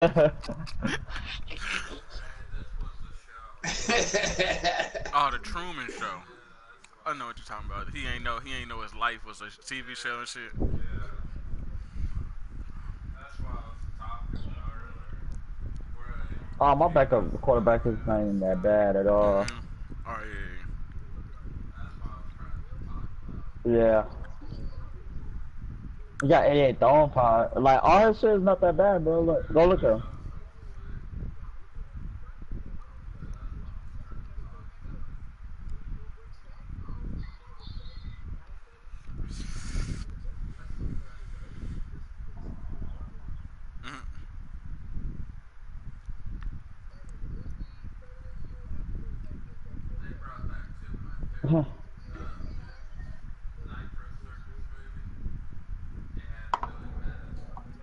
Oh, the Truman Show. I know what you're talking about. He ain't know his life was a TV show and shit. Oh, my backup quarterback is not even that bad at all. Oh yeah. Yeah. You got 88 throwing power. Like, all his shit is not that bad, bro. Look, go look at him.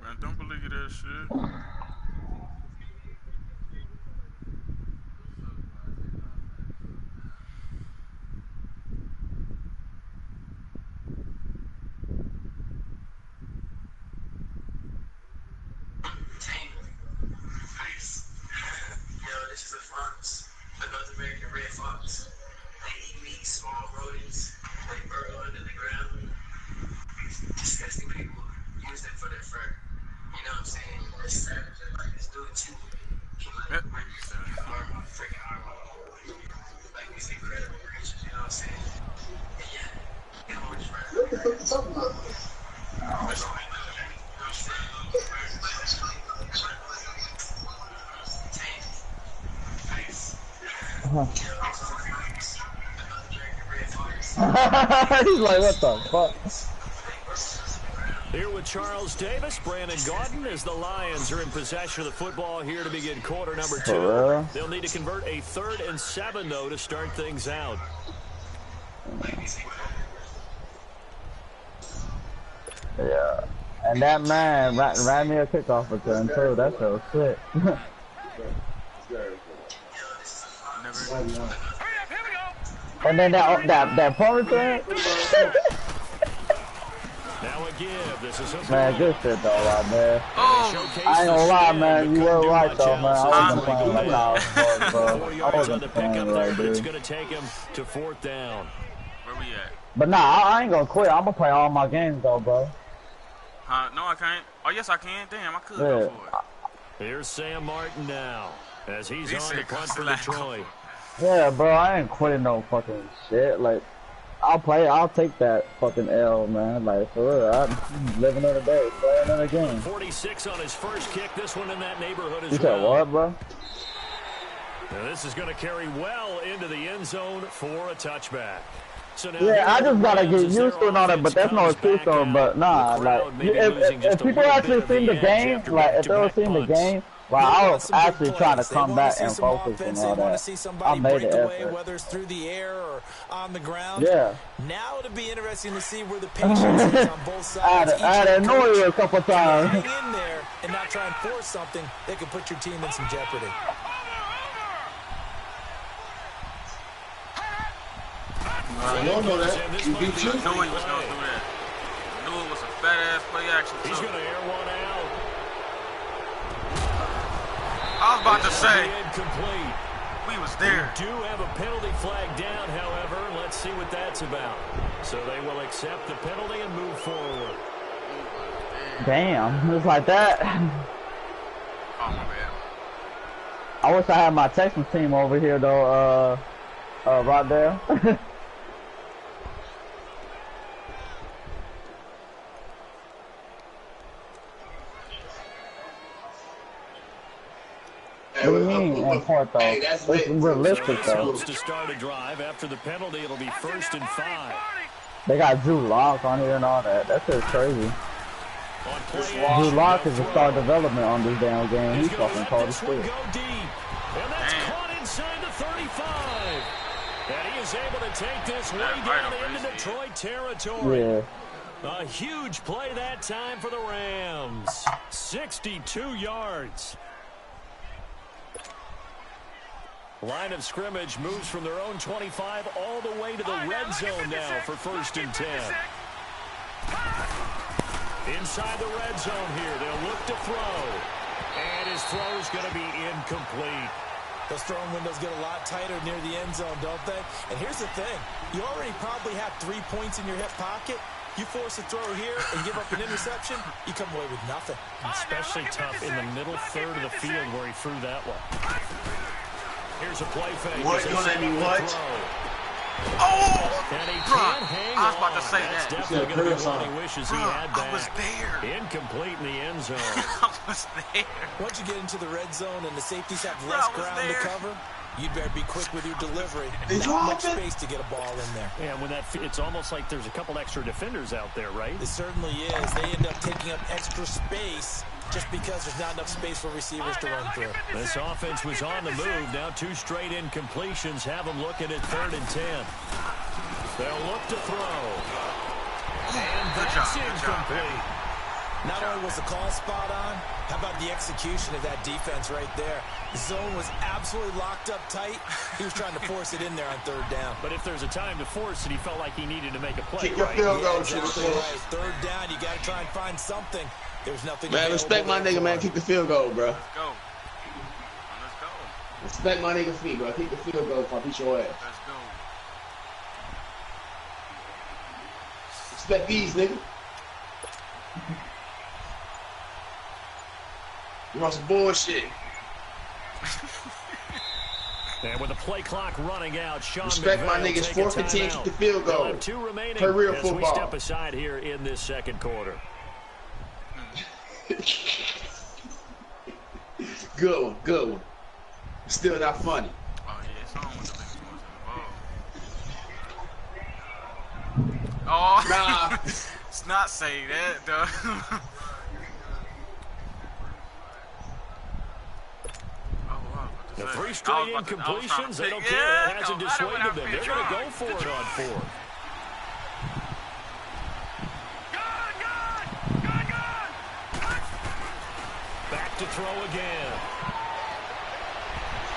Man, don't believe that shit. Yep. What the fuck you talking about? He's like, what the fuck? Here with Charles Davis, Brandon Gaudin, as the Lions are in possession of the football here to begin quarter number 2. They'll need to convert a 3rd and 7, though, to start things out. Yeah. And that man ran me a kickoff return, too. That's so sick. And then that punt return? Now a give. This is man, good shit though, right there. Oh, I ain't gonna lie, man. You were right though, man. I wasn't playing like I was supposed, bro. I wasn't playing right, dude. It's gonna take him to 4th down. where we at? But nah, I ain't gonna quit. I'm gonna play all my games though, bro. Huh? No, I can't. Oh, yes, I can. Damn, I could go for it. Here's Sam Martin now, as he's on the punt for Detroit. Yeah, bro, I ain't quitting no fucking shit. Like, I'll take that fucking L, man. Like, for real, I'm living another day, playing another game. 46 on his first kick, this one in that neighborhood as well. You said what, bro? Now this is going to carry well into the end zone for a touchback. So now yeah, I just gotta get used to it and all that, but that's no excuse though. But nah, like, if people actually seen the game, like, if they were seeing the game, well, I was actually trying to come back and focus and all that. I made the effort. Whether it's through the air or on the ground. Yeah. Now it'll be interesting to see where the patience is on both sides. I had to annoy you a couple times. Hang in there and not try and force something that could put your team in some jeopardy. I don't know that. He beat you. I knew he was going to do that. I knew it was a fat-ass play action, too. He's going to air one out. I was about to say, we was there. We do have a penalty flag down, however. Let's see what that's about. So they will accept the penalty and move forward. Damn, it was like that. Oh, my bad. I wish I had my Texans team over here, though, right there. What do you mean on point though? It's realistic though. To start a drive after the penalty, it'll be 1st and 5. They got Drew Lock on here and all that. That's just crazy. Drew Lock is a star development on this damn game. He's fucking cold as shit. And that's caught inside the 35. And he is able to take this way down into Detroit territory. Yeah. A huge play that time for the Rams. 62 yards. Line of scrimmage moves from their own 25 all the way to the red zone now for 1st and 10. Inside the red zone here, they'll look to throw. And his throw is going to be incomplete. Those throwing windows get a lot tighter near the end zone, don't they? And here's the thing. You already probably have 3 points in your hip pocket. You force a throw here and give up an interception, you come away with nothing. Especially tough in the middle third of the field where he threw that one. Here's a play fake. What? You gonna let me what? Oh! And he Bruh, can't hang I was about on. to say That's that. definitely going to be one he wishes he had Bruh, back. I was there. Incomplete in the end zone. I was there. Once you get into the red zone and the safeties have less ground to cover, you'd better be quick with your delivery. Not much space to get a ball in there. Yeah, when it's almost like there's a couple extra defenders out there, right? It certainly is. They end up taking up extra space just because there's not enough space for receivers to run through. This offense was on the move. Now 2 straight incompletions have them looking at 3rd and 10. They'll look to throw. And that's incomplete. Not only was the call spot on, how about the execution of that defense right there? The zone was absolutely locked up tight. He was trying to force it in there on 3rd down. But if there's a time to force it, he felt like he needed to make a play. Kick your field goal, Exactly right. 3rd down, you got to try and find something. There's nothing. Man, respect my nigga, man. Kick the field goal, bro. Let's go. Let's go. Respect my nigga feet, bro. Kick the field goal before I beat your ass. Let's go. Respect these, nigga. You want some bullshit? And with the play clock running out, Sean Respect McVay my niggas. 4th and 10. Kick the field They'll goal. have 2 remaining For real as football. we step aside here in this 2nd quarter. Good one, good one. Still not funny. Oh, yeah, it's on with the biggest ones in the ball. Oh, Nah. it's not say that, though. The 3 straight incompletions, they don't care. That hasn't dissuaded them. They're going to go for it on 4th. Back to throw again.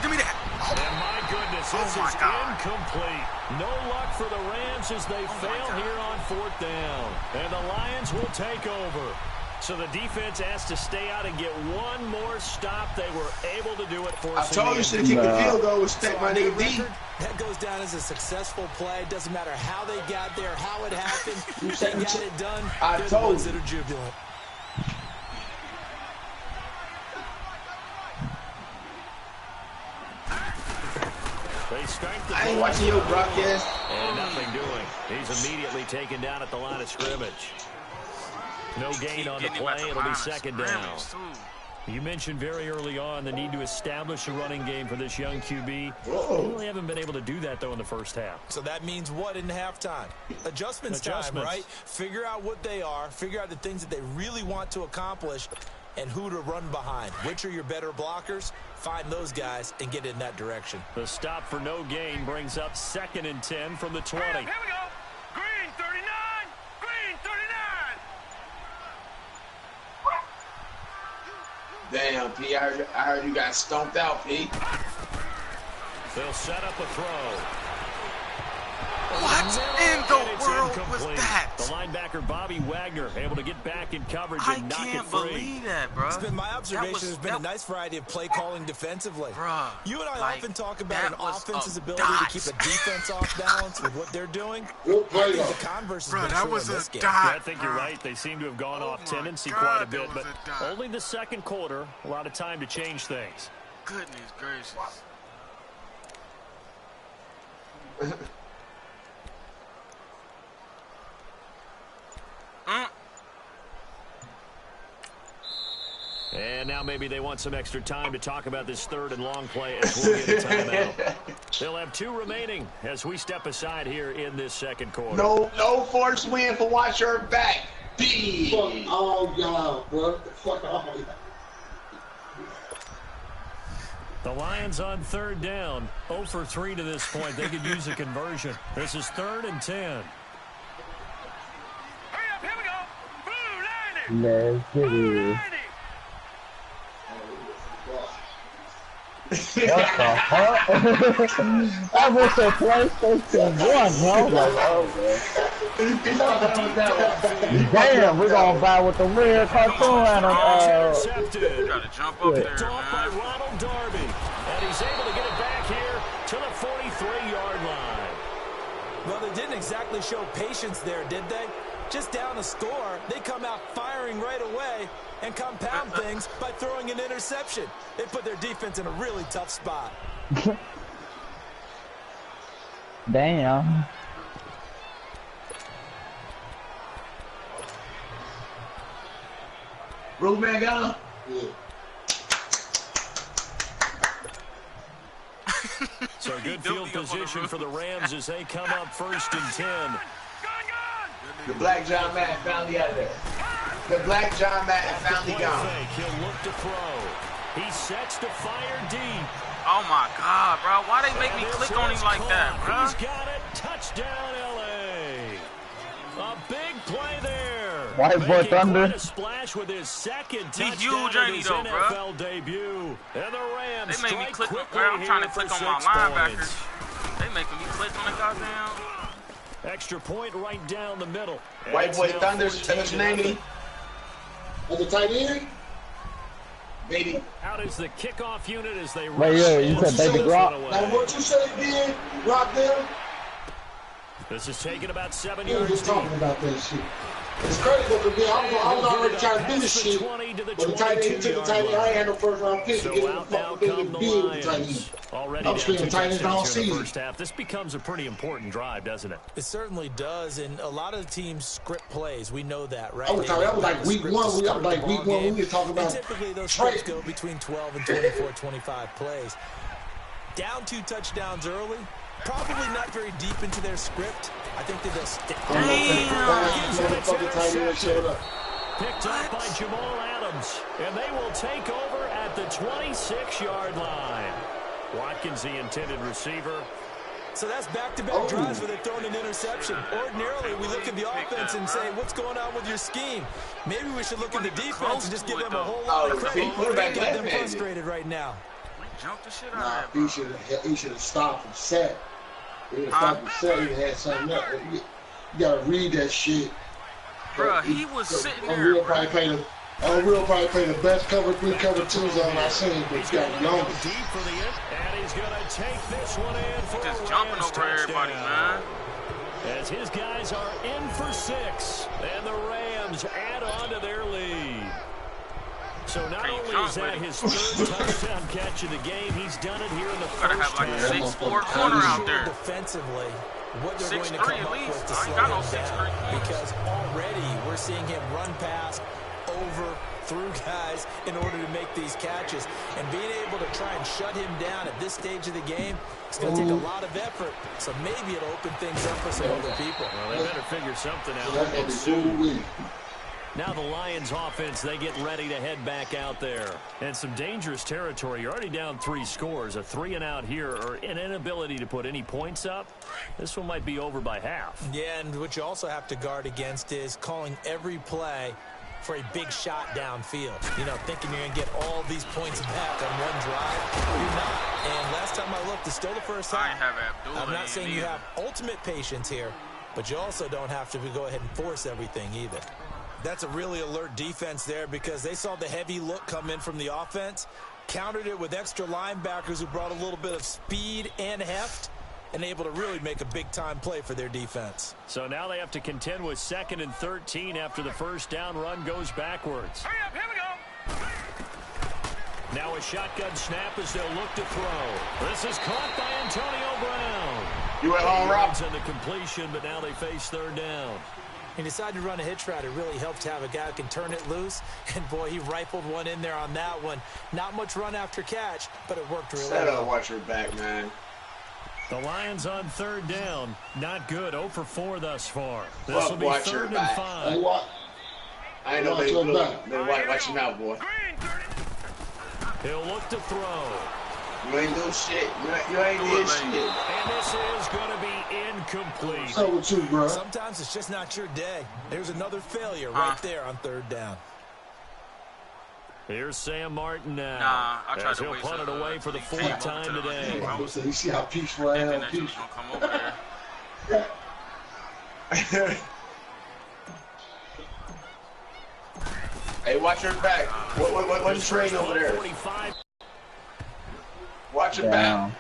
Give me that. And my goodness, this is incomplete. No luck for the Rams as they fail here on 4th down. And the Lions will take over. So the defense has to stay out and get one more stop. They were able to do it for us. I told you should have kicked the field goal. Respect my nigga D. That goes down as a successful play. Doesn't matter how they got there, how it happened. They got it done. I They're told the ones you. that are jubilant. They start the I ain't watching your broadcast. And nothing doing. He's immediately taken down at the line of scrimmage. No gain on the play. It'll be 2nd down. You mentioned very early on the need to establish a running game for this young QB. Whoa. They really haven't been able to do that, though, in the first half. So that means what in halftime? Adjustments time, right? Figure out what they are. Figure out the things that they really want to accomplish and who to run behind. Which are your better blockers? Find those guys and get in that direction. The stop for no gain brings up 2nd and 10 from the 20. Here we go. Green 39. Green 39. Damn, P. I heard you got stomped out, P. They'll set up a throw. What in the world was that? The linebacker, Bobby Wagner, able to get back in coverage I and knock it can't free. believe that, bro. It's been my observation. There's been a nice variety of play calling defensively. Bruh, You and I like, often talk about an that was offense's a ability dot. to keep a defense off balance with what they're doing. Good I play, think though. the converse has Bruh, been that true was in a this game. dot. Yeah, I think you're right. They seem to have gone off my tendency God, quite a that bit, was but a dot. only the 2nd quarter. A lot of time to change things. Goodness gracious. And now maybe they want some extra time to talk about this 3rd and long play as we'll get a timeout. They'll have 2 remaining as we step aside here in this 2nd quarter. No force win for watch your back. B. Fuck all y'all, bro. Fuck all y'all. The Lions on 3rd down. 0 for 3 to this point. They could use a conversion. This is 3rd and 10. Hurry up, here we go. Blue 90. Let's get Blue it. 90. What the fuck? That was a PlayStation 1, yo. Like, oh, man. Damn, we're gonna buy with the weird cartoon and intercepted. Gotta jump up there, Picked off by man. Ronald Darby. And he's able to get it back here to the 43-yard line. Well, they didn't exactly show patience there, did they? Just down a score, they come out firing right away and compound things by throwing an interception. They put their defense in a really tough spot. Damn. Road man got him? Yeah. So good field position for the Rams as they come up 1st and 10. The Black John Madden finally out of there. The Black John Madden finally gone. He'll look to throw. He sets to fire deep. Oh my God, bro! Why they make me click on him like that, bro? He's got it. Touchdown, LA. A big play there. White boy Thunder. A splash with his second touchdown. He huge, ain't he, though, bro? NFL debut. And the Rams They make me click, quickly. bro. I'm trying to click on my 6 linebackers. points. They making me click on the goddamn. Extra point right down the middle. White boy Thunder, that's what your name is? As a tight end? Baby. Out is the kickoff unit as they Wait, yeah, you said Baby Gronk? Now what you said again, Rock there? This is taking about 7 We were yards just deep. talking about that shit. It's crazy because I was already trying to do this shit. But the tight end took the tight end. I ain't had no first round pick to get him the fucking big with the tight end. Already I'm screaming tight ends all season. first half. This becomes a pretty important drive, doesn't it? It certainly does, and a lot of the teams script plays. We know that, right? I was like week one. We were talking about and typically those scripts go between 12 and 24, 25 plays. Down 2 touchdowns early. Probably not very deep into their script. I think that they'll stick. Picked up by Jamal Adams, and they will take over at the 26-yard line. Watkins, the intended receiver. So that's back-to-back drives where they've thrown an interception. Ordinarily, we look at the offense and say, what's going on with your scheme? Maybe we should look at the defense and just give them a whole lot of credit. Get them frustrated right now. Jump the shit Nah, out he should have stopped and sat. He would have stopped and sat. He would have had something up. You gotta read that shit. Bro, he was sitting there. Unreal probably played the best cover 3, cover 2 zone I've seen, but he's got the longest. Deep for the end, and he's gonna take this one in for Just a jumping Rams over everybody, touchdown. man. As his guys are in for 6, and the Rams add on to their lead. So not only is that his 3rd touchdown catch of the game, he's done it here in the Gotta first have like a half. 6'4" corner out there. Defensively, what they're going to 6'3" come at up least. with to I ain't slow got no him 6'3" down. corners. Because already we're seeing him run past, over, through guys in order to make these catches. And being able to try and shut him down at this stage of the game, it's going to take a lot of effort. So maybe it'll open things up for some other people. Well, they better figure something out. Now the Lions offense, they get ready to head back out there. And some dangerous territory. You're already down 3 scores. A 3-and-out here, or an inability to put any points up. This one might be over by half. Yeah, and what you also have to guard against is calling every play for a big shot downfield. You know, thinking you're going to get all these points back on one drive. You're not. And last time I looked, it's still the first half. I have Abdullah. I'm not saying you have ultimate patience here, but you also don't have to go ahead and force everything either. That's a really alert defense there because they saw the heavy look come in from the offense, countered it with extra linebackers who brought a little bit of speed and heft, and able to really make a big-time play for their defense. So now they have to contend with 2nd and 13 after the first down run goes backwards. Hurry up, here we go. Now a shotgun snap as they'll look to throw. This is caught by Antonio Brown. You at home, Rob? On the completion, but now they face 3rd down. He decided to run a hitch route. It really helped to have a guy who can turn it loose. And, boy, he rifled one in there on that one. Not much run after catch, but it worked really well. Set up, watch your back, man. The Lions on 3rd down. Not good. 0 for 4 thus far. This will be Watch your 3rd and back. 5. Hey, what? I ain't know they was looking. They watch him out, boy. Green 30. He'll look to throw. You ain't do shit. You ain't did shit. And this is going to be incomplete. What's up with you, bro? Sometimes it's just not your day. There's another failure right there on 3rd down. Here's Sam Martin now. Nah, I tried as to he'll wait punt it away for the fourth time today. So you see how peaceful I am? Thinking that you was gonna come over there. Hey, watch your back. What's train over there? Watch your back.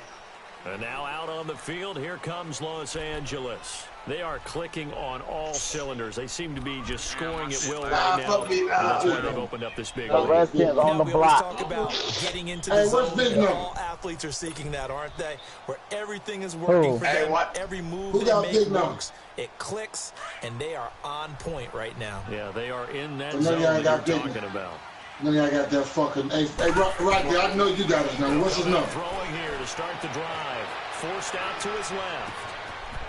And now out on the field, here comes Los Angeles. They are clicking on all cylinders. They seem to be just scoring at will right now. That's why they've opened up this big lead. On the block. Talk about getting into the zone. All athletes are seeking that, aren't they? Where everything is working for them. Every move they make works. It clicks, and they are on point right now. Yeah, they are in that zone that you're talking about. Then I got that fucking. Hey, right there. I know you got his number. What's his number? Throwing here to start the drive. Forced out to his left.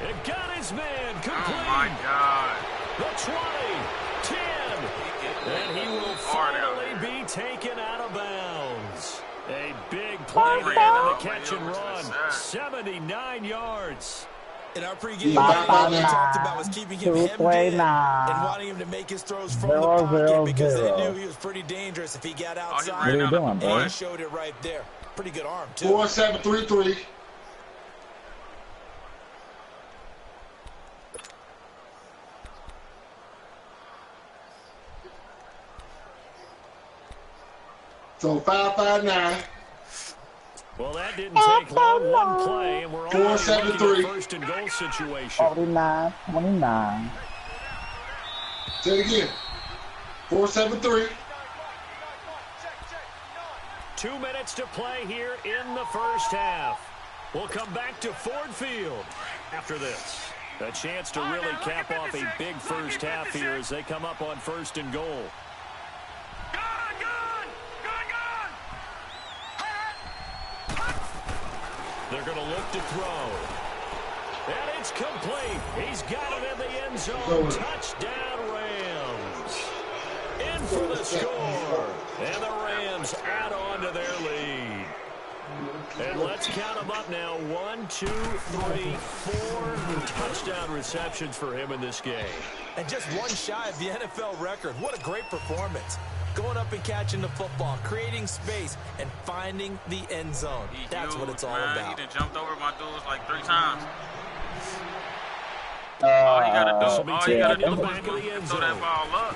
It got his man complete. Oh, my God. The 20, 10. And he will finally be taken out of bounds. A big play there on the catch and run. 79 yards. In our pregame, what we talked about was keeping him hemmed in and wanting him to make his throws from the pocket because they knew he was pretty dangerous if he got outside. And he showed it right there. Pretty good arm, too. 4733. So 559. Well, that didn't take long. One play, and we're on the first and goal situation. 49-29. Say it again. 473. 2 minutes to play here in the first half. We'll come back to Ford Field after this. A chance to really cap off a big first half here as they come up on first and goal. They're going to look to throw. And it's complete. He's got it in the end zone. Touchdown, Rams. In for the score. And the Rams add on to their lead. And let's count them up now. 1, 2, 3, 4 touchdown receptions for him in this game. And just one shy of the NFL record. What a great performance. Going up and catching the football, creating space, and finding the end zone. That's what it's all about. He done jumped over my dudes like 3 times. All you gotta do is throw that ball up.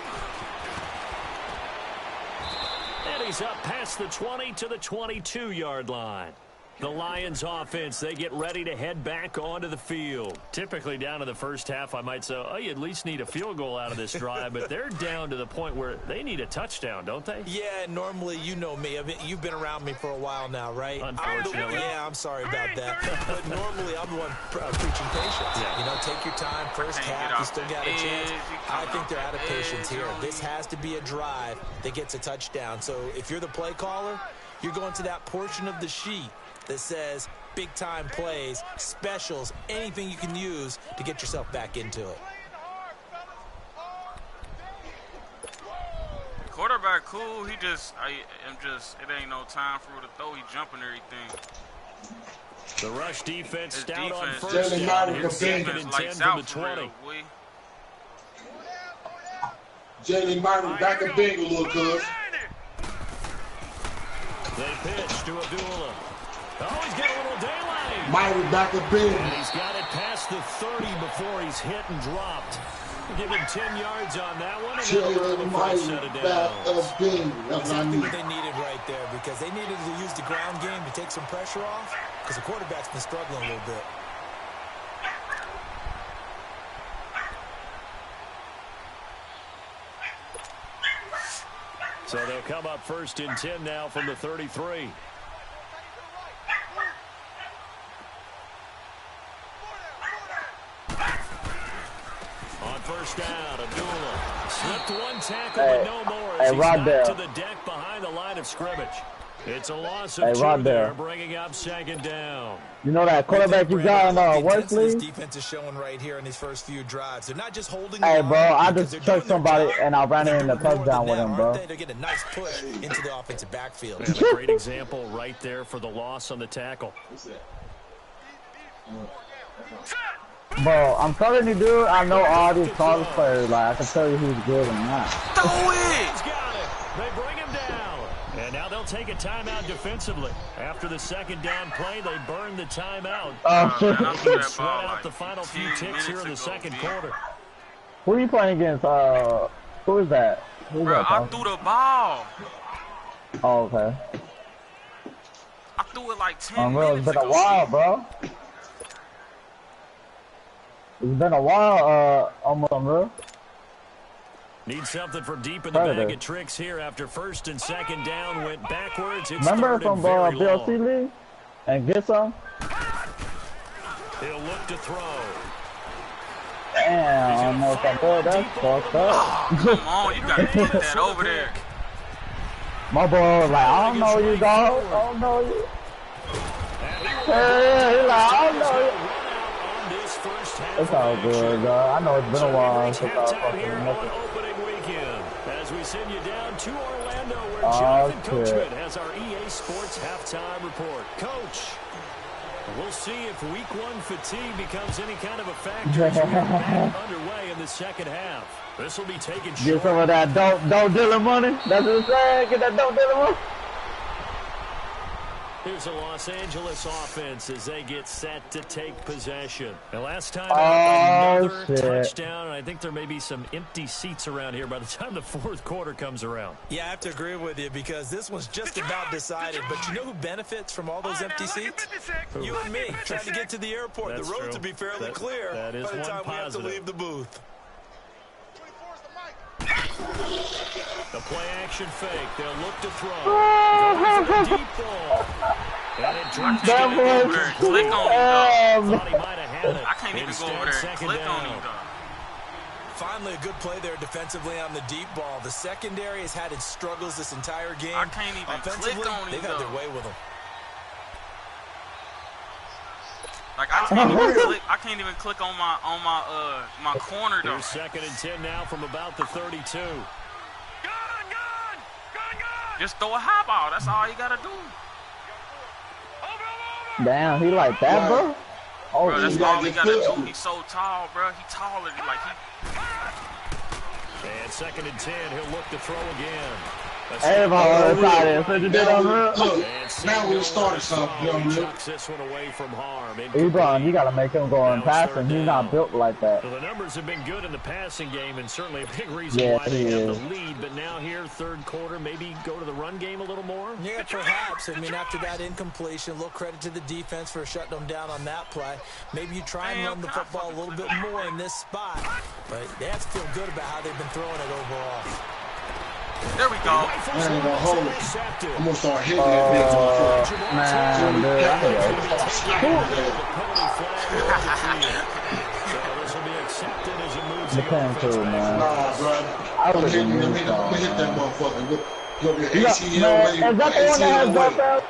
And he's up past the 20 to the 22-yard line. The Lions offense, they get ready to head back onto the field. Typically down to the first half, I might say, oh, you at least need a field goal out of this drive, but they're down to the point where they need a touchdown, don't they? Yeah, normally, you know me. I mean, you've been around me for a while now, right? Unfortunately. Yeah, I'm sorry about that. But normally, I'm the one preaching patience. Yeah. You know, take your time. First half, you still got a chance. I think they're out of patience here. This has to be a drive that gets a touchdown. So if you're the play caller, you're going to that portion of the sheet that says big-time plays, specials, anything you can use to get yourself back into it. Quarterback cool. It ain't no time for him to throw. He jumping everything. The rush defense stout on defense, first down. His defense lights out for real, boy. Jalen Martin back and big a little, cuz. They pitch to Abdullah. Oh, he's got a little daylight. Myron back and big. And he's got it past the 30 before he's hit and dropped. Give him 10 yards on that one. Jalen Myron back and big. That's exactly what they needed right there, because they needed to use the ground game to take some pressure off, because the quarterback's been struggling a little bit. So they'll come up first and 10 now from the 33. On first down, Abdullah slipped one tackle, but no more as he's knocked to the deck behind the line of scrimmage. It's a loss of 2 there, bringing up second down. You know that quarterback you got in Wesley? This defense is showing right here in these first few drives. They're not just holding. Hey, bro, I just checked somebody and I ran in the touchdown with him, bro. They're getting a nice push into the offensive backfield. And a great example right there for the loss on the tackle. Bro, I'm telling you, dude, I know all these college players. Like, I can tell you who's good and not. Throw it! He's got it. They bring him down. take a timeout defensively. After the second down play, they burned the timeout. shit. They can sweat out the final few ticks here in the second quarter. Who are you playing against? Who is that? Who's Bro, that? I threw the ball. Oh, okay. I threw it like 10 Bro, minutes it's been ago. a while, bro. It's been a while, bro. Need something from deep in the bag of tricks here after first and second down went backwards. It's remember from BLC League? And get some? He'll look to throw. Damn, almost got good. That's fucked up. Oh, come on, you gotta get that over there. My boy was like, I don't know you, dog. I don't know you. Hey, he's like, I don't know you. It's all good, dog. I know it's been a while since I was fucking nothing. As we send you down to Orlando, where Jonathan Coachman has our EA Sports halftime report. Coach, we'll see if week one fatigue becomes any kind of a factor as we get back underway in the second half. This will be taken short. Get some of that dope dealer money. That's what I'm saying. Get that dope dealer money. Here's the Los Angeles offense as they get set to take possession. And last time out, another touchdown, and I think there may be some empty seats around here by the time the fourth quarter comes around. Yeah, I have to agree with you because this one's just about decided. But you know who benefits from all those empty seats? You and me, trying to get to the airport. The roads will be fairly clear by the time we have to leave the booth. The play action fake. They'll look to throw. Going for the deep ball. And it drops Click on him, though. Thought he might have had it. I can't even go over there and click on him, though. Finally, a good play there defensively on the deep ball. The secondary has had its struggles this entire game. I can't even click on him, they've had their way with them. Like I can't even click on my corner though. Here's second and 10 now from about the 32. Just throw a high ball. That's all you gotta do. Damn, he like that, bro? Oh, bro, that's all he gotta do. He's so tall, bro. He taller than like he. And second and 10, he'll look to throw again. Everybody excited. So you did on her. Look, now we started something, young man. This one away from harm. Ebron, you gotta make him go and pass him. He's not built like that. So the numbers have been good in the passing game, and certainly a big reason why they have the lead. But now here, third quarter, maybe go to the run game a little more? Yeah, perhaps. I mean, after that incompletion, a little credit to the defense for shutting them down on that play. Maybe you try and run the football a little bit more in this spot. But they have to feel good about how they've been throwing it overall. There we go. I ain't gonna hold it. I'm gonna start hitting that bitch. Man, Nah, bro. I'm gonna hit that motherfucker. You'll be Is that the one that has dropout?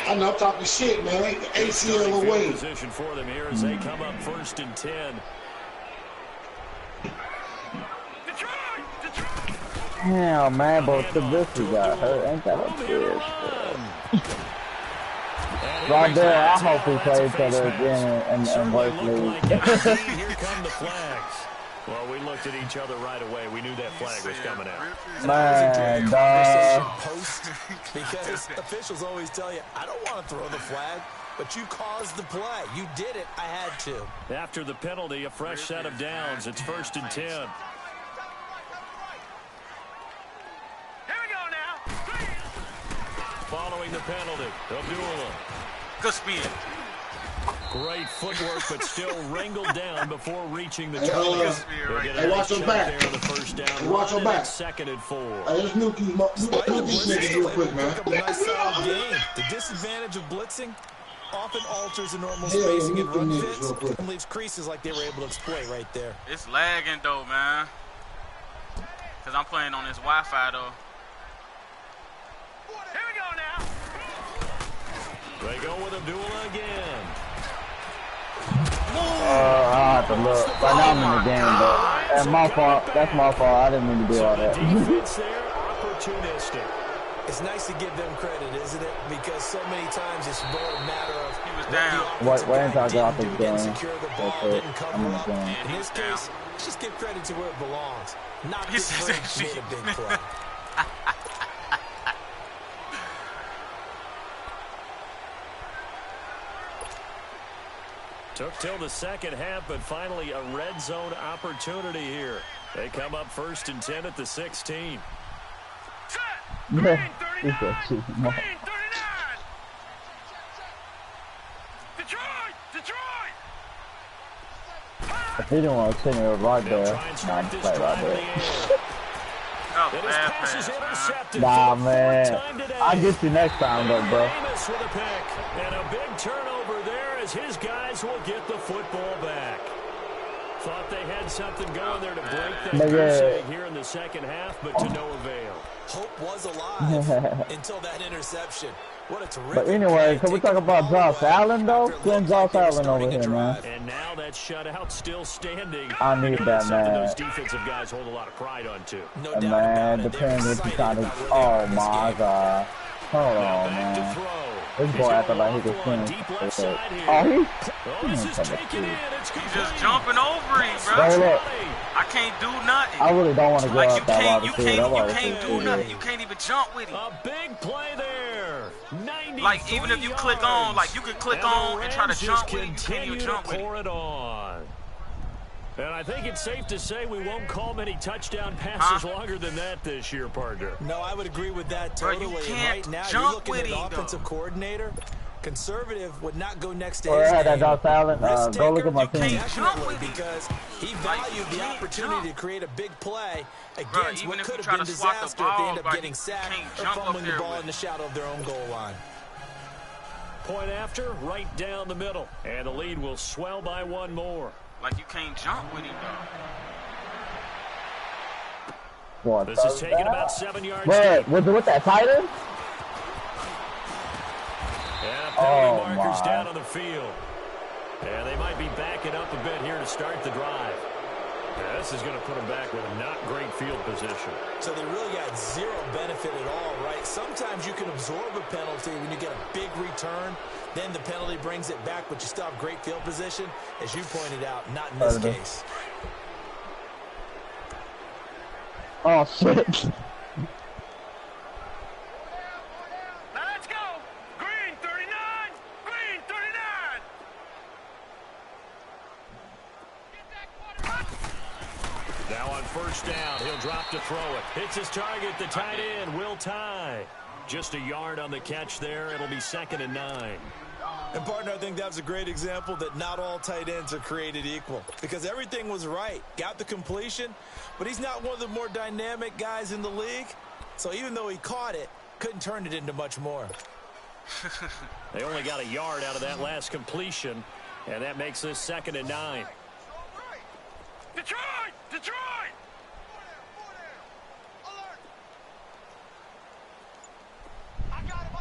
I know, I'm talking shit, man. ACL away. Position for them here as they come up first and 10. Yeah, man, but Trubisky got hurt. Ain't that a bitch? Right there, I hope we play each other again and work league. Here come the flags. Well, we looked at each other right away. We knew that flag was coming out. Man, dog. Because officials always tell you, I don't want to throw the flag, but you caused the play. You did it. I had to. After the penalty, a fresh set of downs. It's first and 10. Following the penalty, Abdullah. Good speed. Great footwork, but still wrangled down before reaching the target. Hey, watch your back. Watch your back. Second and 4. Hey, let's nuke these niggas real quick, man. Nice solid game. The disadvantage of blitzing often alters the normal spacing and run fits and leaves creases like they were able to exploit right there. It's lagging though, man. Cause I'm playing on this Wi-Fi though. Here we go now. They go with Abdullah again. I have to look. Right now I'm in the game, but that's my fault. That's my fault. I didn't mean to do all that. Defense there, opportunistic. It's nice to give them credit, isn't it? Because so many times it's more a matter of he was down. Wait until I get off this game. Secure the ball, didn't cover up. In this case, just give credit to where it belongs. Not this great made a big play. Took till the second half, but finally a red zone opportunity here. They come up 1st and 10 at the 16. Green 39. Green 39. Detroit. Detroit. If he didn't want to send it right there, nah, this play right there. Oh, bad pass, Nah, man. I'll get you next time, though, bro. With a pick. And a big turnover there as his guys will get the football back. Thought they had something going there to break that goose egg here in the second half, but to no avail. Hope was alive until that interception. What a terrific. But anyway, can we talk about Josh Allen, though? Send Josh Allen over here, man. And now that shutout still standing. I need that, man. Those defensive guys hold a lot of pride on, too. No doubt man, about it. depending if you trying to. Oh, my God. Hold on, man. This boy acting like he can swing. Oh, this is taken in. It's just jumping over him, bro. Look. I can't do nothing. I really don't want to go like out that wide receiver. You can't do nothing. You can't even jump with him. A big play there. Like, even if you click on, like, you can click on and try to jump with him. You can't even jump with him. And I think it's safe to say we won't call many touchdown passes longer than that this year, partner. No, I would agree with that totally. Bro, you can't right now, jump you're looking with at him, offensive though. coordinator. Conservative would not go next to Well, his I had that name. Josh Allen. Go look at my team. Definitely, because he valued the opportunity to create a big play against what could have been disaster if they end up getting sacked or fumbling the ball in the shadow of their own goal line. Point after, right down the middle. And the lead will swell by one more. Like, you can't jump with him, though. What this is taking about 7 yards. But with that tight end? And penalty markers down on the field. And they might be backing up a bit here to start the drive. Yeah, this is going to put them back with a not great field position. So they really got zero benefit at all, right? Sometimes you can absorb a penalty when you get a big return. Then the penalty brings it back, but you still have great field position. As you pointed out, not in this case. Oh, shit. Now let's go. Green 39. Green 39. Now on first down, he'll drop to throw it. Hits his target, the tight end, Will Tye. Just a yard on the catch there. It'll be 2nd and 9. And, partner, I think that was a great example that not all tight ends are created equal. Because everything was right. Got the completion, but he's not one of the more dynamic guys in the league. So even though he caught it, couldn't turn it into much more. They only got a yard out of that last completion, and that makes this 2nd and 9. Detroit! Detroit! I got him.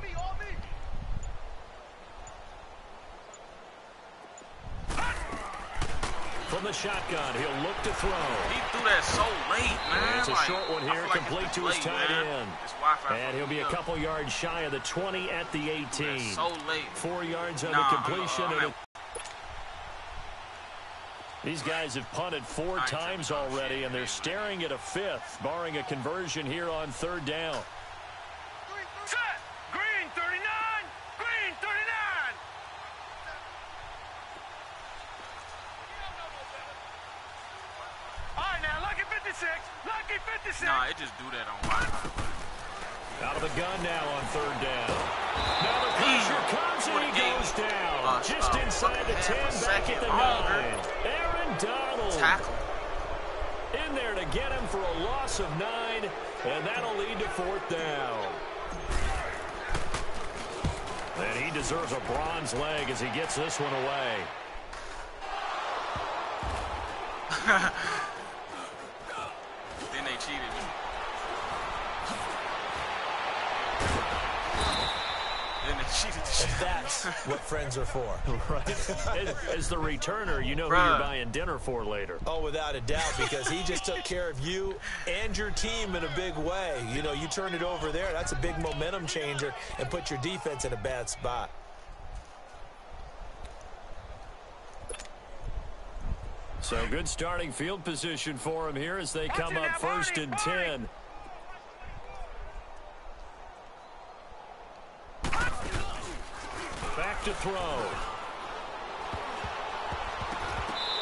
On me. From the shotgun, he'll look to throw. He threw that so late, man. It's a short one here, complete to his tight end. And he'll be a couple yards shy of the 20 at the 18. So late. 4 yards on the completion. These guys have punted 4 times already, and they're staring at a 5th, barring a conversion here on 3rd down. Set! Green 39! Green 39! All right, now, lucky 56! Lucky 56! Nah, it just do that on Wi-Fi. Out of the gun now on 3rd down. Now the pressure comes and he goes down. Just inside the 10, back at the 9. Aaron Donald. Tackle. In there to get him for a loss of 9, and that'll lead to 4th down. And he deserves a bronze leg as he gets this one away. Then they cheated me. That's what friends are for. Right. As the returner, you know who you're buying dinner for later. Oh, without a doubt, because he just took care of you and your team in a big way. You know, you turn it over there, that's a big momentum changer and put your defense in a bad spot. So good starting field position for him here as they come up 1st and 10. Back to throw.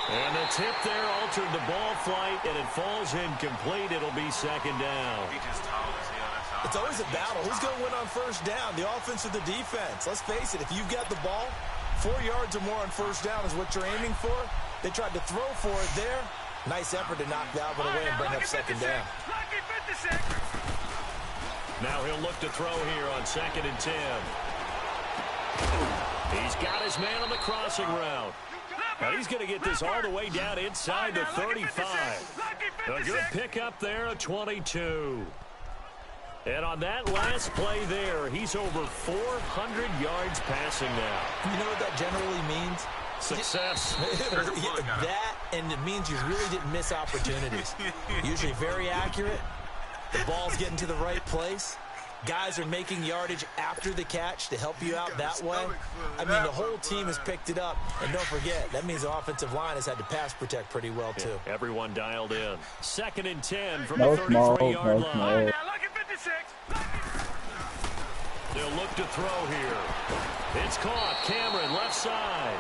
And the tip there altered the ball flight, and it falls incomplete. It'll be second down. He just tall as hell. That's all. It's always a battle. Who's going to win on first down, the offense or the defense? Let's face it, if you've got the ball, 4 yards or more on first down is what you're aiming for. They tried to throw for it there. Nice effort to knock that one away and bring up second down. Now he'll look to throw here on 2nd and 10. He's got his man on the crossing route. Now he's going to get this all the way down inside the 35. A good pickup there, a 22. And on that last play there, he's over 400 yards passing now. You know what that generally means? Success. That, and it means you really didn't miss opportunities. Usually very accurate. The ball's getting to the right place. Guys are making yardage after the catch to help you out that way. I mean, the whole team has picked it up. And don't forget, that means the offensive line has had to pass protect pretty well, too. Yeah, everyone dialed in. 2nd and 10 from the 33-yard line. They'll look to throw here. It's caught. Cameron, left side.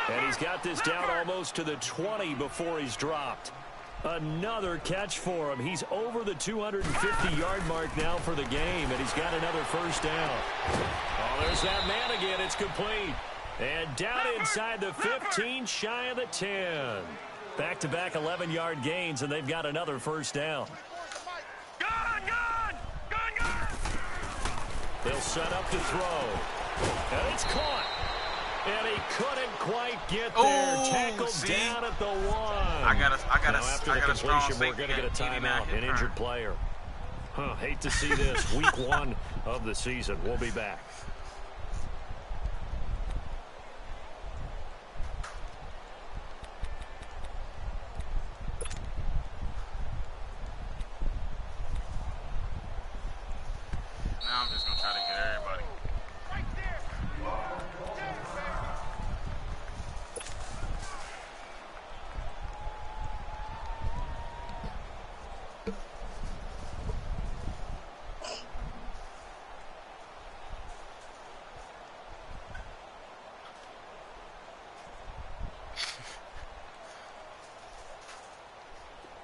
And he's got this down almost to the 20 before he's dropped. Another catch for him. He's over the 250-yard mark now for the game, and he's got another first down. Oh, there's that man again. It's complete. And down inside the 15, shy of the 10. Back-to-back 11-yard gains, and they've got another first down. They'll set up to throw. And it's caught. And he couldn't quite get there. Tackled down at the 1. After the completion, we're going to get a timeout, an injured player. Hate to see this. Week 1 of the season. We'll be back. Now I'm just going to try to get everybody.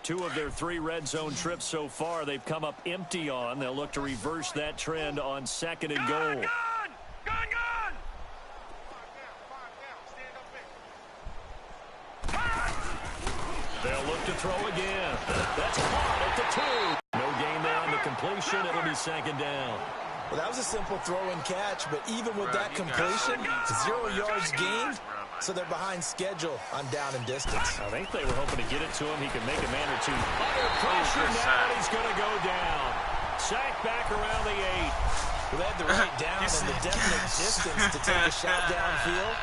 Two of their 3 red zone trips so far, they've come up empty on. They'll look to reverse that trend on 2nd and goal. They'll look to throw again. That's caught at the 2. No gain there on the completion. It'll be 2nd down. Well, that was a simple throw and catch, but even with that completion, 0 yards gained. So they're behind schedule on down and distance. I think they were hoping to get it to him. He can make a man or two. Under pressure now, he's going to go down. Sacked back around the 8. Well, they had the right down and the definite distance to take a shot downfield,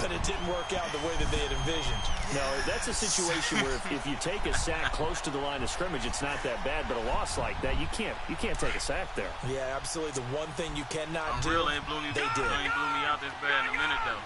but it didn't work out the way that they had envisioned. No, that's a situation where if you take a sack close to the line of scrimmage, it's not that bad. But a loss like that, you can't take a sack there. Yeah, absolutely. The one thing you cannot do, Real ain't blew me. They did. Ain't blew me out this bad in a minute though.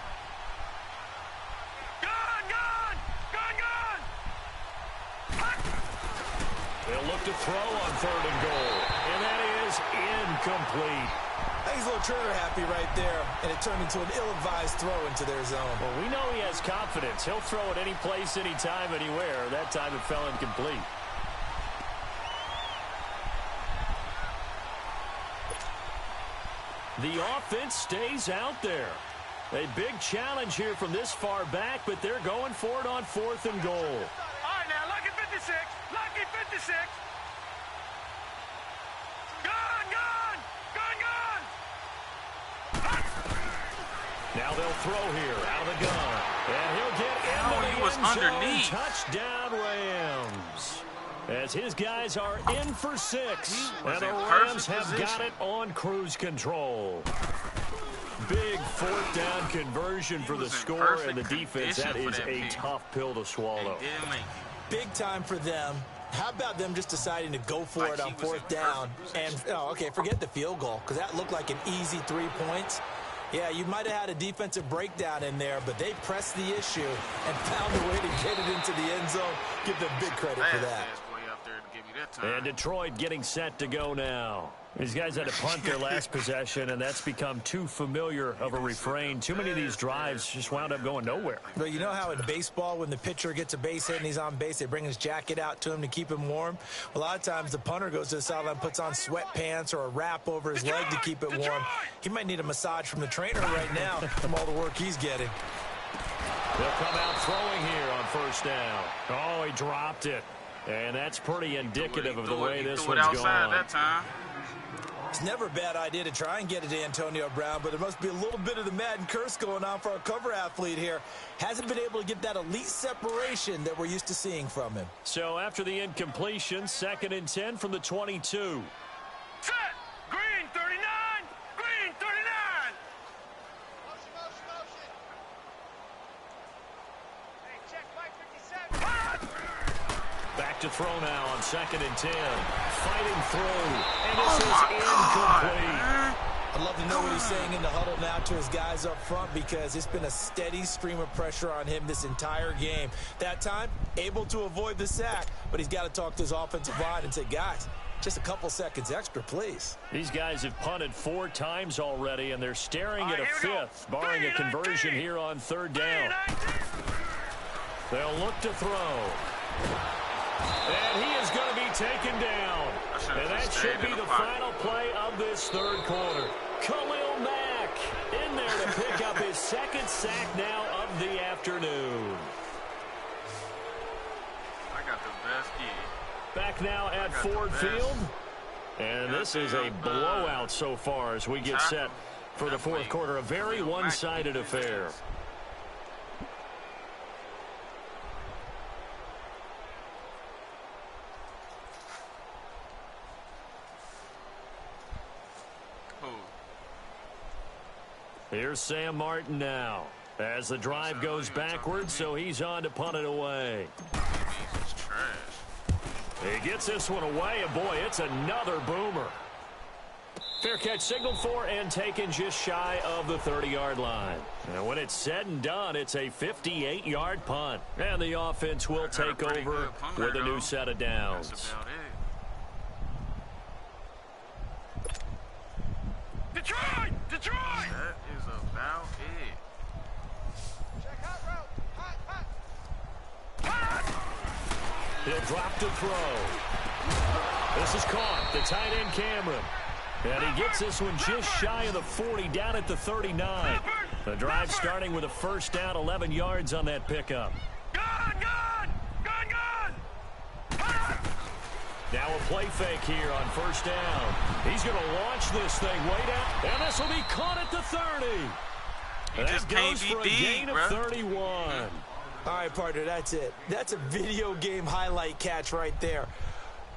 They'll look to throw on 3rd and goal. And that is incomplete. I think he's a little trigger happy right there, and it turned into an ill-advised throw into their zone. Well, we know he has confidence. He'll throw it any place, anytime, anywhere. That time it fell incomplete. The offense stays out there. A big challenge here from this far back, but they're going for it on 4th and goal. All right, now, lucky 56. Lucky 56. Now they'll throw here out of the gun. And he'll get into the he was end zone. underneath. Touchdown, Rams. As his guys are in for 6. And the in Rams perfect have position. got it on cruise control. Big 4th down conversion for the was in score, and the perfect defense, that condition is for that a pick. tough pill to swallow. They didn't make it. Big time for them. How about them just deciding to go for Like it on he was 4th in down? perfect And, position. okay, forget the field goal, because that looked like an easy 3 points. Yeah, you might have had a defensive breakdown in there, but they pressed the issue and found a way to get it into the end zone. Give them big credit for that. Fast boy out there to give me that time. And Detroit getting set to go now. These guys had to punt their last possession, and that's become too familiar of a refrain. Too many of these drives just wound up going nowhere. But you know how in baseball, when the pitcher gets a base hit and he's on base, they bring his jacket out to him to keep him warm? A lot of times the punter goes to the sideline, puts on sweatpants or a wrap over his leg to keep it warm. He might need a massage from the trainer right now from all the work he's getting. They'll come out throwing here on first down. Oh, he dropped it. And that's pretty indicative of the way this one's gone. That time. It's never a bad idea to try and get it to Antonio Brown, but there must be a little bit of the Madden curse going on for our cover athlete here. Hasn't been able to get that elite separation that we're used to seeing from him. So after the incompletion, 2nd and 10 from the 22. Set. Green 39. Green 39. Hey, check Mike 57. Back to throw now on 2nd and 10. Fighting through. And this is incomplete. I'd love to know what he's saying in the huddle now to his guys up front, because it's been a steady stream of pressure on him this entire game. That time, able to avoid the sack, but he's got to talk to his offensive line and say, guys, just a couple seconds extra, please. These guys have punted 4 times already, and they're staring at a 5th, barring a conversion here on 3rd down. They'll look to throw. And he is going to be taken down. And that should be the final play of this 3rd quarter. Khalil Mack in there to pick up his 2nd sack now of the afternoon. I got the best gig. Back now at Ford Field. And this is a blowout so far as we get set for the 4th quarter. A very one-sided affair. Here's Sam Martin now as the drive goes backwards, so he's on to punt it away. He gets this one away, and boy, it's another boomer. Fair catch signaled for and taken just shy of the 30-yard line. And when it's said and done, it's a 58-yard punt. And the offense will take over with a new set of downs. Detroit! Detroit! That is about it. Check hot route. Hot, hot. He'll drop to throw. This is caught. The tight end Cameron. And he gets this one just shy of the 40, down at the 39. The drive starting with a first down, 11 yards on that pickup. Gun, gun! Gun, gun! Now a play fake here on first down. He's going to launch this thing way down. And this will be caught at the 30. That goes for a gain of 31. All right, partner, that's it. That's a video game highlight catch right there.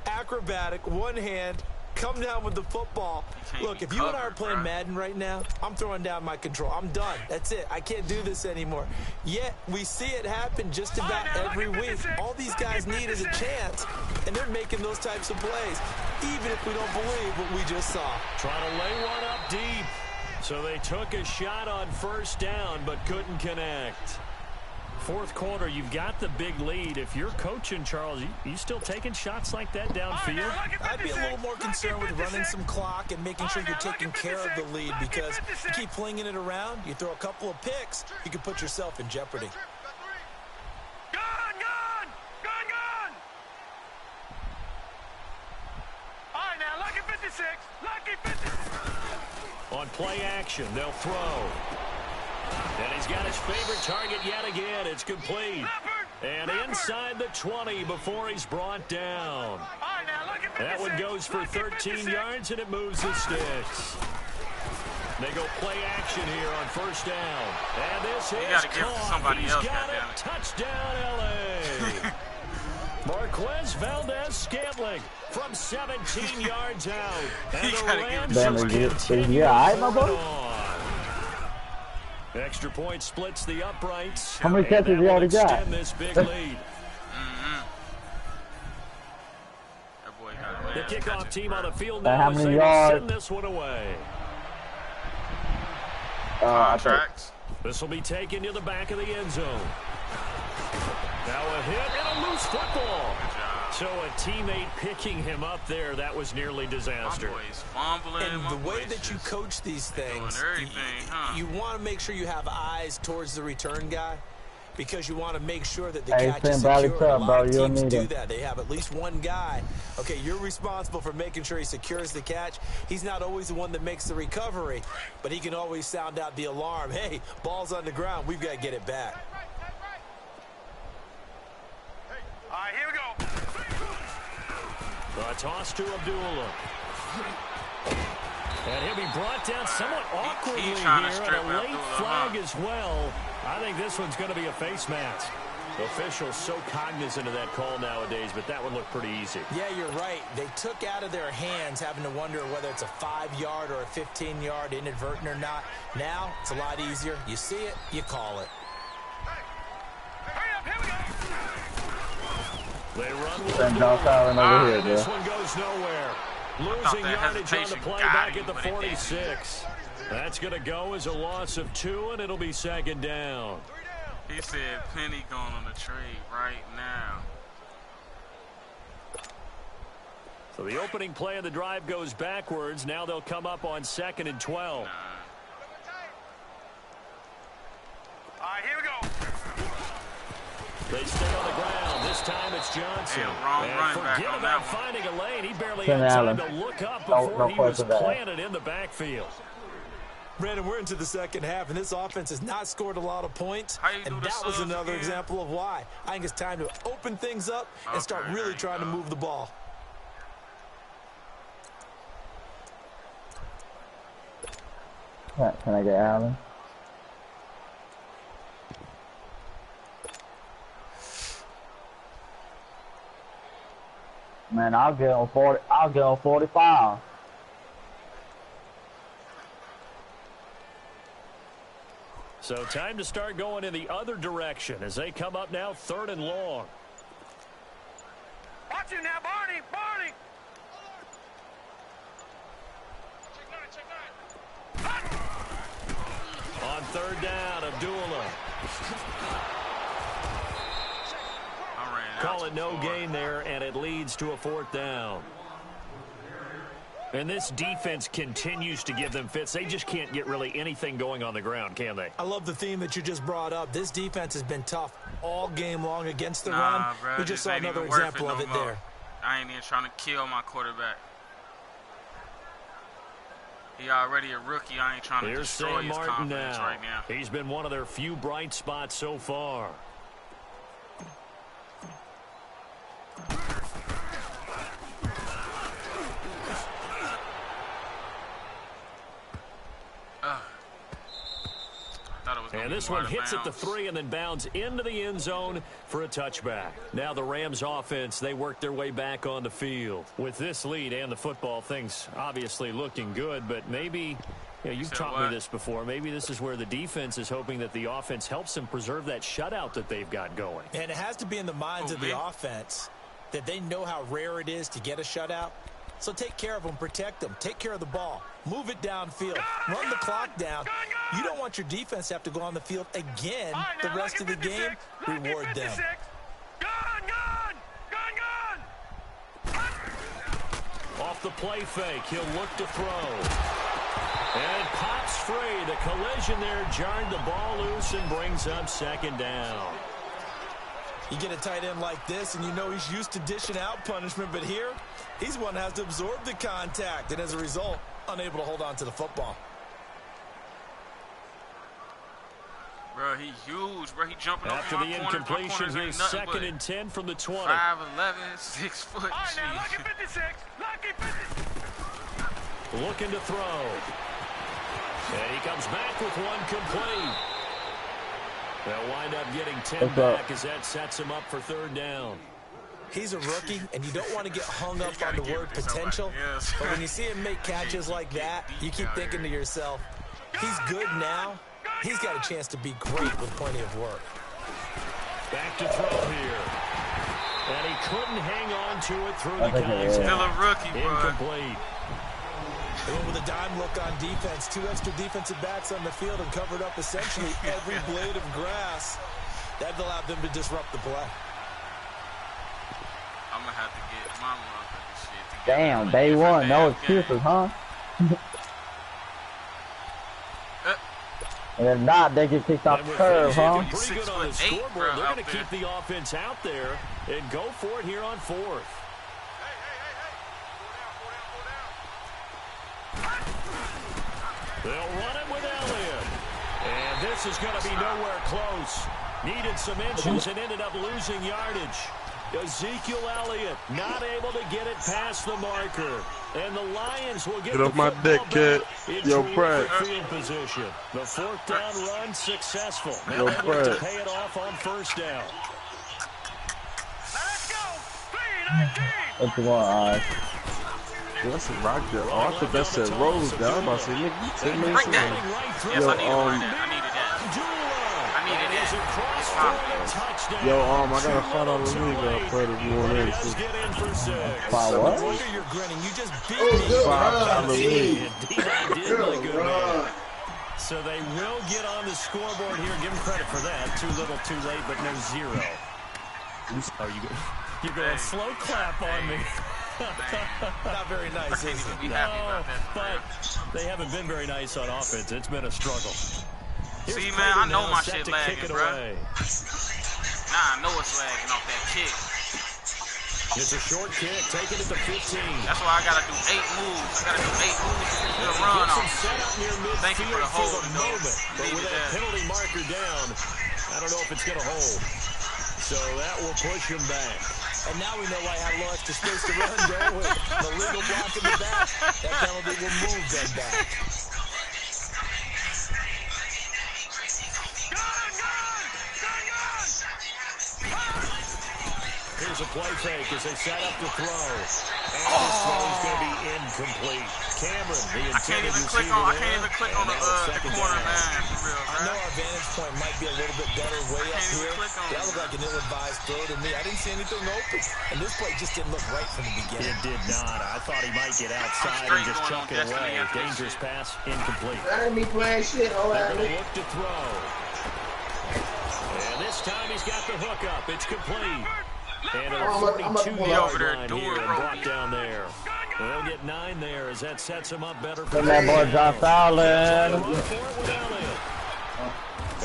Acrobatic, one hand, come down with the football. Look, if you and I are playing Madden right now, I'm throwing down my control. I'm done. That's it. I can't do this anymore. Yet, we see it happen just about every week. All these guys need is a chance, and they're making those types of plays, even if we don't believe what we just saw. Trying to lay one up deep. So they took a shot on first down, but couldn't connect. 4th quarter, you've got the big lead. If you're coaching, Charles, you still taking shots like that downfield? I'd be a little more concerned with running some clock and making sure you're taking care of the lead, because if you keep flinging it around, you throw a couple of picks, you can put yourself in jeopardy. Gun, gun! Gun, gun! All right, now, lucky 56. Lucky 56. On play action, they'll throw. And he's got his favorite target yet again. It's complete. And inside the 20 before he's brought down. That one goes for 13 yards, and it moves the sticks. They go play action here on first down. And this is caught. He's got it. Touchdown, L.A. Marquez Valdez-Scantling from 17 yards out. And the Rams extra point splits the uprights. How many catches you already got? This big lead. The kickoff team on the field now as they send this one away. This will be taken to the back of the end zone. Now a hit and a loose football. So a teammate picking him up there, that was nearly disaster. My boy's fumbling. And the way that you coach these things, you want to make sure you have eyes towards the return guy, because you want to make sure that the catch is secure. A lot of teams do that. They have at least one guy. Okay, you're responsible for making sure he secures the catch. He's not always the one that makes the recovery, but he can always sound out the alarm. Hey, ball's on the ground. We've got to get it back. All right, here we go. A toss to Abdullah. And he'll be brought down somewhat awkwardly here, and a late flag as well. I think this one's going to be a face mask. Officials so cognizant of that call nowadays, but that one looked pretty easy. Yeah, you're right. They took out of their hands having to wonder whether it's a 5-yard or a 15-yard inadvertent or not. Now, it's a lot easier. You see it, you call it. Hurry up, here we go. They run with this one goes nowhere. Losing yardage on the play back at the 46. That's going to go as a loss of 2, and it'll be second down. He said Penny going on the trade right now. So the opening play of the drive goes backwards. Now they'll come up on 2nd and 12. All right, here we go. They stay on the ground. This time it's Johnson. And forget about finding a lane. He barely had time to look up before he was planted in the backfield. Brandon, we're into the second half, and this offense has not scored a lot of points. And that was another example of why. I think it's time to open things up and start really trying to move the ball. Can I get Allen? Man, I'll get on 40. I'll get on 45. So time to start going in the other direction as they come up now 3rd and long. Watch it now, Barney. Barney. On 3rd down, Abdullah. Call it no gain there, and it leads to a 4th down. And this defense continues to give them fits. They just can't get really anything going on the ground, can they? I love the theme that you just brought up. This defense has been tough all game long against the run. Bro, we just saw another example of it there. I ain't even trying to kill my quarterback. He already a rookie. I ain't trying to destroy his confidence right now. He's been one of their few bright spots so far. And this one hits at the 3 and then bounds into the end zone for a touchback. Now the Rams offense, they work their way back on the field. With this lead and the football, things obviously looking good, but maybe, you've taught me this before, maybe this is where the defense is hoping that the offense helps them preserve that shutout that they've got going. And it has to be in the minds of the offense that they know how rare it is to get a shutout. So take care of them, protect them, take care of the ball, move it downfield, run the clock down. You don't want your defense to have to go on the field again the rest of the game. Reward them. Off the play fake, he'll look to throw. And pops free. The collision there jarred the ball loose and brings up 2nd down. You get a tight end like this, and you know he's used to dishing out punishment, but here, he's one that has to absorb the contact, and as a result, unable to hold on to the football. Bro, he huge, bro. He jumping over after the incompletion. Here's 2nd and 10 from the 20. 5'11", 6 foot. All right, now, lucky 56. Lucky 56. Looking to throw. And he comes back with one complete. They'll wind up getting 10 back as that sets him up for 3rd down. He's a rookie, and you don't want to get hung up on the word potential. But when you see him make catches like that, you keep thinking to yourself, he's good now. He's got a chance to be great with plenty of work. Back to throw here. And he couldn't hang on to it through the contact. Still a rookie, bro. Incomplete. They went with a dime look on defense. 2 extra defensive backs on the field and covered up essentially every blade of grass. That allowed them to disrupt the play. I'm gonna have to get my motherfucking shit together. Damn, day one, no excuses, huh? And if not, they get kicked off the curve, huh? Pretty good on the scoreboard. They're going to keep the offense out there and go for it here on fourth. They'll run it with Elliott. And this is going to be nowhere close. Needed some inches and ended up losing yardage. Ezekiel Elliott not able to get it past the marker. And the Lions will get off my dick, kid. Yo, Brad. Field position. The fourth down run successful. Now Yo, able to Brad. pay it off on first down. Let's go. 3-19. What you want, That's a rock there. Oh, I thought that said Rose down. I'm about to say, nigga, you 10 minutes Break that. in. Yes, Yo, I needed that. I needed that. I needed that. Yo, I got a $5 league I played if you want in. By what? You're grinning. You just beat Oh, good $5 run, league. Good run. So they will get on the scoreboard here. Give them credit for that. Too little, too late, but no zero. Oh, you're going to slow clap on me. Not very nice, is it? Be happy about that. But they haven't been very nice on offense. It's been a struggle. See, man, I know my shit lagging, bro. Nah, I know it's lagging off that kick. It's a short kick, taking it to 15. That's why I gotta do 8 moves. I gotta do 8 moves to get a run off. Thank you for the hold, though. But with that penalty marker down, I don't know if it's going to hold. So that will push him back. And now we know why I had lost the space to run, though. With the legal block in the back, that penalty will move them back. Here's a play fake as they set up to throw. And this throw is going to be incomplete. Cameron, the intended receiver there. I can't even click on the corner, man, for real, I know our vantage point might be a little bit better way up here. That looked like an ill-advised throw to me. I didn't see anything open. And this play just didn't look right from the beginning. It did not. I thought he might get outside and just chuck it away. Dangerous pass, incomplete. That ain't me playing shit. All They're that. going to look to throw. And this time he's got the hook up. It's complete. And a 42-yard line here and brought down there. They'll get 9 there as that sets him up better for that boy Josh Allen.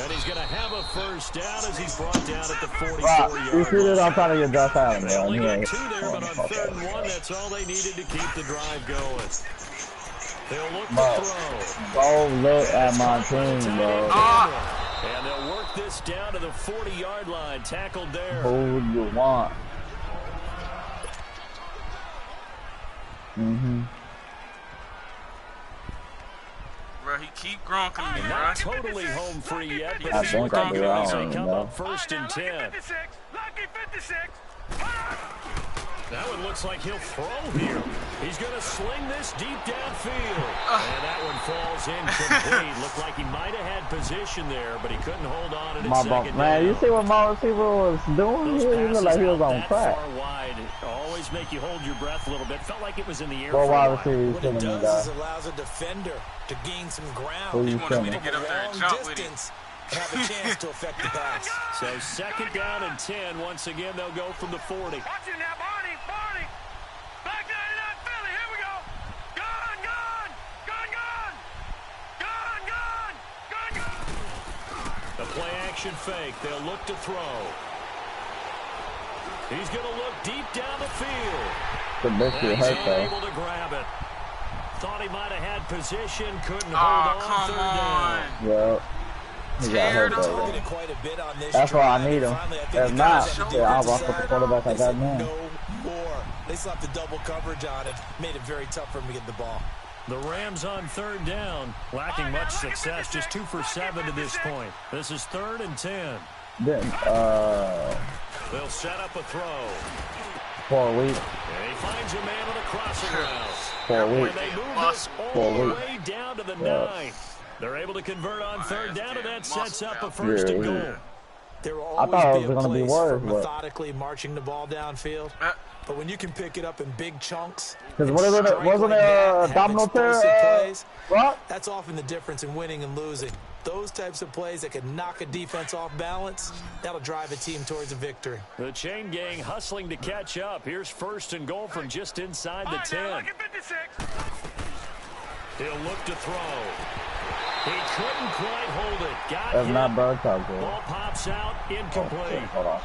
And he's going to have a first down as he's brought down at the 44-yard line. You see that I'm trying to get Josh Allen, They only man. got 2 there, but on 3rd and 1, that's all they needed to keep the drive going. They'll look to throw. Go look at my team, bro. And they'll work this down to the 40-yard line. Tackled there. Who you want? Bro, he keep gronking me, bro. Not totally home free yet, but I think I do. I they don't come know. up 1st and 10. Lucky 56. That one looks like he'll throw here. He's going to sling this deep downfield. And that one falls incomplete. Looked like he might have had position there, but he couldn't hold on at My second man, down. you see what my receiver was doing? Those He looked like he was passes on out track. that far wide always make you hold your breath a little bit. Felt like it was in the air What for a wide while. receiver you What killing it me, does guy? is allows a defender to gain some ground. Who you wanted me killing? to get up there and Long jump with him. distance and have a chance to affect the pass. So 2nd down and 10. Once again, they'll go from the 40. Watch it now, Barney. Black 99 Philly, here we go. Gun. The play action fake. They'll look to throw. He's going to look deep down the field. The best And you he's hurt though. able to grab it. Thought he might have had position. Couldn't hold on. Come 3rd on. down. Yep. He got hurt though. Targeted quite a bit on this That's why I drive. need him. Finally, I think If he not, got that yeah, I'll defensive rock with the side. quarterback I They got said now. no more. They slapped the double coverage on it. Made it very tough for him to get the ball. The Rams on 3rd down. Lacking much success. Just 2 for 7 to this point. This is 3rd and 10. Then, They'll set up a throw. 4 weeks. And he finds a man on a crossing route. 4 And weeks. they move this all 4 the weeks. way down to the 9. They're able to convert on 3rd down, and that sets up a 1st and goal. There will I always thought it be was a gonna be place worse, for but- methodically marching the ball downfield. But when you can pick it up in big chunks, because wasn't it a domino tear? That's often the difference in winning and losing. Those types of plays that can knock a defense off balance, that'll drive a team towards a victory. The chain gang hustling to catch up. Here's 1st and goal from just inside the 10. He'll look to throw. He couldn't quite hold it. Got him. Not ball pops out, incomplete. Hold on.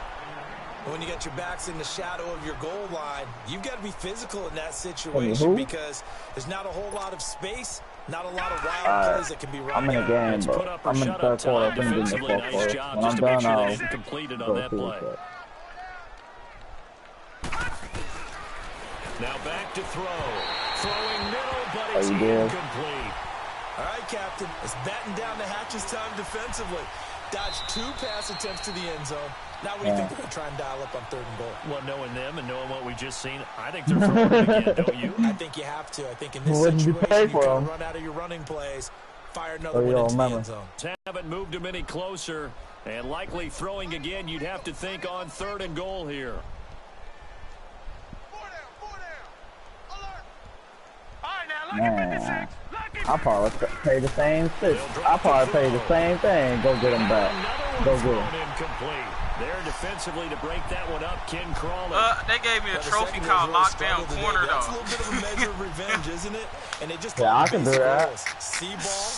When you get your backs in the shadow of your goal line, you've got to be physical in that situation because there's not a whole lot of space, not a lot of wild plays that can be run. I'm in a game, but I'm in the 3rd quarter. Defensively, nice job just to make sure they didn't complete it on that play. Now back to throw. Throwing middle, but it's incomplete. All right, Captain. It's batten down the hatches time defensively. Dodged 2 pass attempts to the end zone. Now what do you think they're going to try and dial up on 3rd and goal? Well, knowing them and knowing what we've just seen, I think they're throwing it again, don't you? I think you have to. I think in this situation, you can run out of your running plays, fire another one into the end zone. Haven't moved him any closer, and likely throwing again, you'd have to think on 3rd and goal here. Man, I'll probably pay the same thing. I'll probably pay the same thing. Go get him back. Go get him. Incomplete. There defensively to break that one up, Ken Crawley. They gave me a trophy called Lockdown Corner, though. That's a little bit of a measure of revenge, isn't it? And they just I can do that. See ball,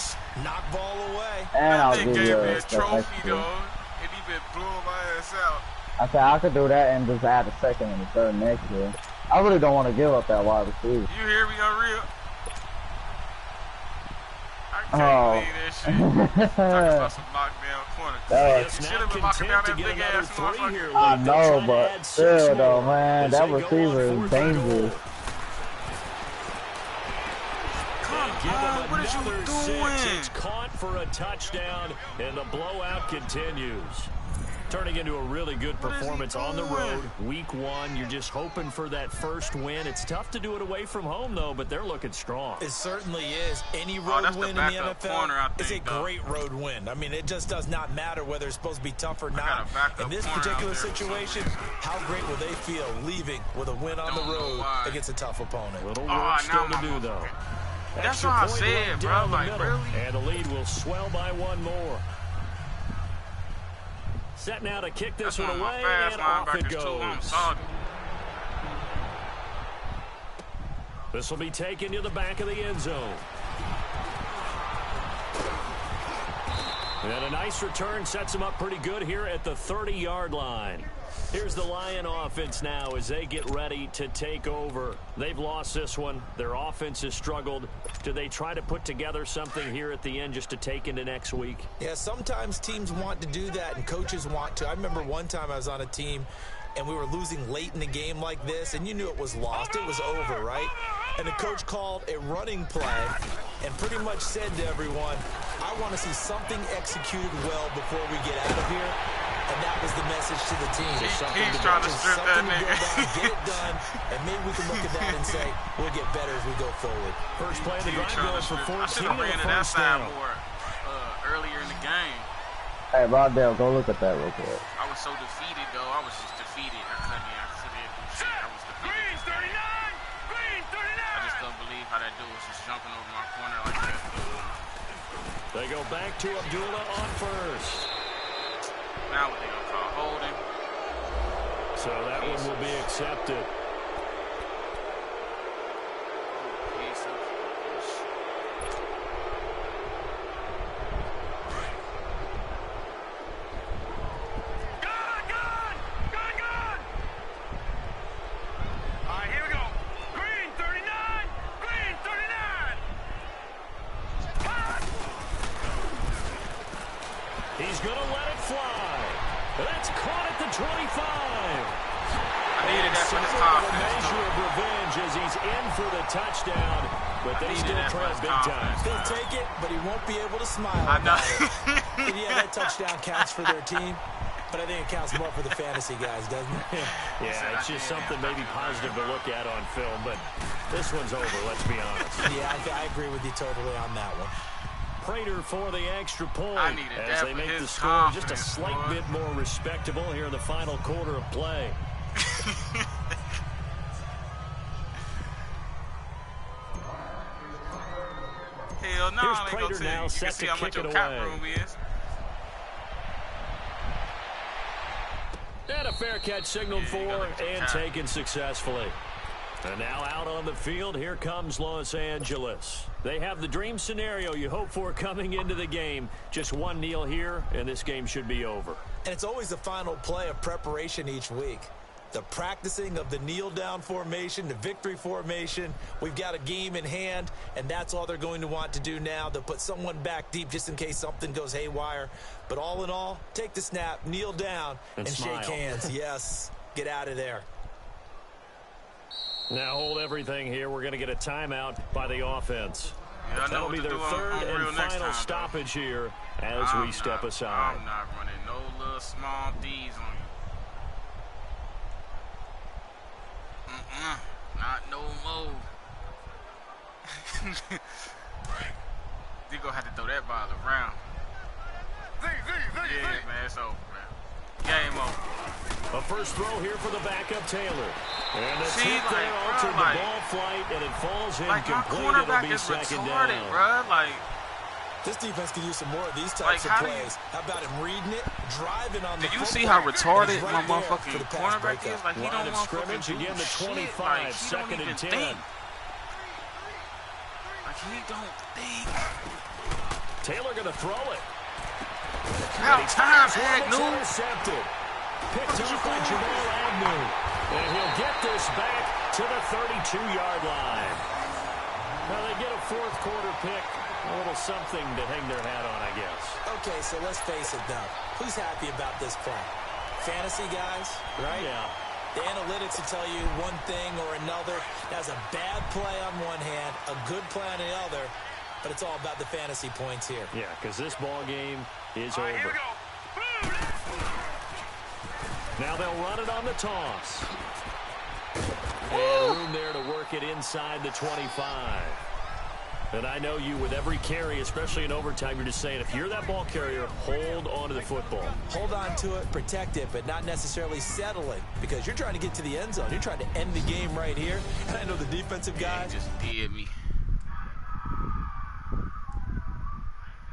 knock ball away. And I'll give you gave me a trophy, though, and he been blowing my ass out. I said I could do that and just add a 2nd and a 3rd next year. I really don't want to give up that wide receiver. You hear me, Unreal? I can't believe that shit. Talking about some knockdown corner. You should have been knocking down that big ass motherfucker. I know, but still though, man, that receiver is dangerous. Come on, what is you doing? It's caught for a touchdown, and the blowout continues. Turning into a really good performance on the road. Week 1, you're just hoping for that first win. It's tough to do it away from home, though, but they're looking strong. It certainly is. Any road win in the NFL is a great road win. I mean, it just does not matter whether it's supposed to be tough or not. In this particular situation, how great will they feel leaving with a win on the road against a tough opponent? Little work still to do, though. That's what I said, bro. Like, really? And the lead will swell by 1 more. Set now to kick this one away, and off it goes. This will be taken to the back of the end zone. And a nice return sets them up pretty good here at the 30-yard line. Here's the Lion offense now as they get ready to take over. They've lost this one. Their offense has struggled. Do they try to put together something here at the end just to take into next week? Yeah, sometimes teams want to do that and coaches want to. I remember one time I was on a team and we were losing late in the game like this, and you knew it was lost. It was over, right? And the coach called a running play and pretty much said to everyone, I want to see something executed well before we get out of here. And that was the message to the team. He's trying to strip that nigga. Get it done, and maybe we can look at that and say, we'll get better as we go forward. First play of the drive goes for 14. I should have ran to that side more earlier in the game. Hey, Rondell, go look at that real quick. I was so defeated, though. I was just defeated. I couldn't do shit. I was defeated. Green 39! I just don't believe how that dude was just jumping over my corner like that. They go back to Abdullah on first. Now what they gonna call holding? So that one will be accepted. He's going to let it fly. That's caught at the 25. I needed that for his confidence. A measure of revenge as he's in for the touchdown, but they still trail big time. He'll take it, but he won't be able to smile I know. about it. Yeah, that touchdown counts for their team, but I think it counts more for the fantasy guys, doesn't it? Yeah, it's just something maybe positive to look at on film, but this one's over, let's be honest. Yeah, I agree with you totally on that one. Prater for the extra point as they make the score just a slight bit more respectable here in the final quarter of play. Crater now set to kick it away. And a fair catch signaled for and taken successfully. And now out on the field, here comes Los Angeles. They have the dream scenario you hope for coming into the game. Just one kneel here, and this game should be over. And it's always the final play of preparation each week. The practicing of the kneel-down formation, the victory formation. We've got a game in hand, and that's all they're going to want to do now. They'll put someone back deep just in case something goes haywire. But all in all, take the snap, kneel down, and shake hands. Yes, get out of there. Now hold everything here. We're going to get a timeout by the offense. Yeah, that'll be their third and final stoppage here as we step aside. I'm not running no little small D's on you. Not no more. You're going to have to throw that ball around. Yeah, man, it's over, man. Game over. A first throw here for the backup Taylor. And the tip there altered the ball flight, and it falls incomplete. It'll be second down. Like, this defense can use some more of these types of plays. How about him reading it, driving on the football? Do you see how retarded my motherfucking cornerback is? Like, he line don't of scrimmage again, the 25, second and 10. Like, he don't think. Taylor going to throw it. About time, Agnew. Intercepted. Picked up by Jamal Agnew. And he'll get this back to the 32-yard line. Well, they get a fourth quarter pick. A little something to hang their hat on, I guess. Okay, so let's face it, though. Who's happy about this play? Fantasy guys, right? Yeah. The analytics will tell you one thing or another. That's a bad play on one hand, a good play on the other. But it's all about the fantasy points here. Yeah, because this ball game is over. Here we go. Now they'll run it on the toss. And room there to work it inside the 25. And I know you, with every carry, especially in overtime, you're just saying, if you're that ball carrier, hold on to the football. Hold on to it, protect it, but not necessarily settle it, because you're trying to get to the end zone. You're trying to end the game right here. And I know the defensive guys. Just did me.